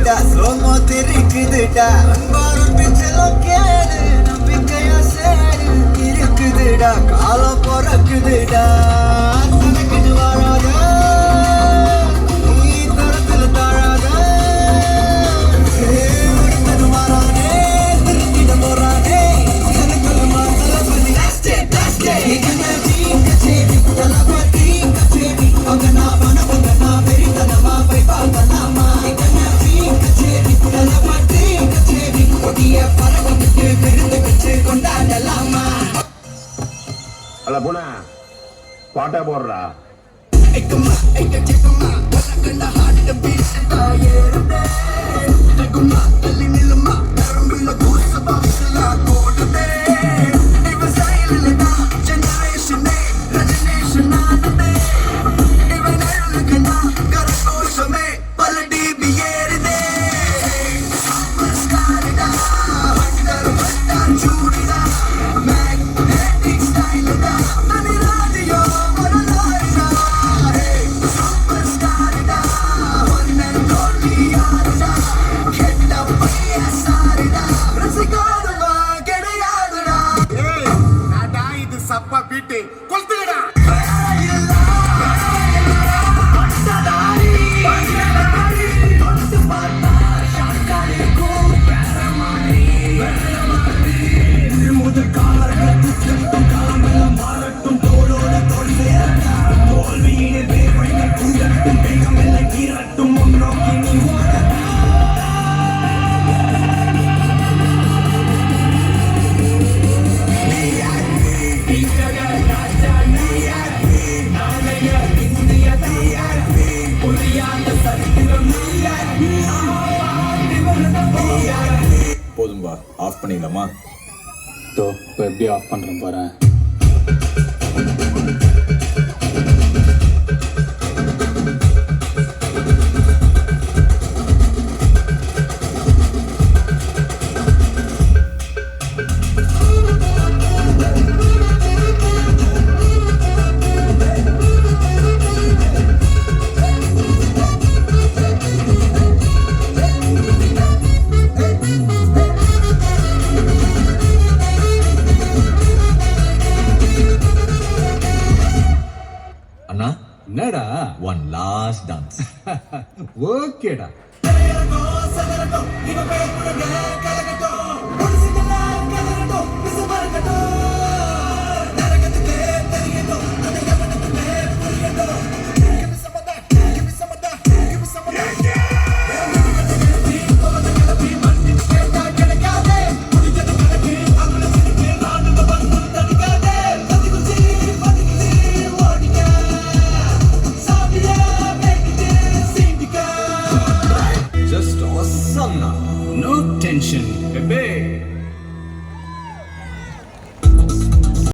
இருக்குதுடா ஸ்லோமோ தெரிக்குதுடா அன்பாரும் பிச்சலும் கேடு நம்பிக்கையா சேடு இருக்குதுடா காலம் பிறக்குதுடா தனக்குன்னு வாழாத நீ தரத்துல தாழாத ஒருத்தனு மாறானே திருத்திட போறானே எனக்குள்ள மாத்தல பண்ணி அல்ல போனா பாட்டா போடுறா சப்பா பீட்டு கொளுத்துக்கடா போதும்பா ஆஃப் பண்ணிடலாமா? இப்போ எப்படி ஆஃப் பண்ணுறேன் பாரு. என்னடா ஒன் லாஸ்ட் டான்ஸ் ஓகேடா. Just awesome now. No tension, baby.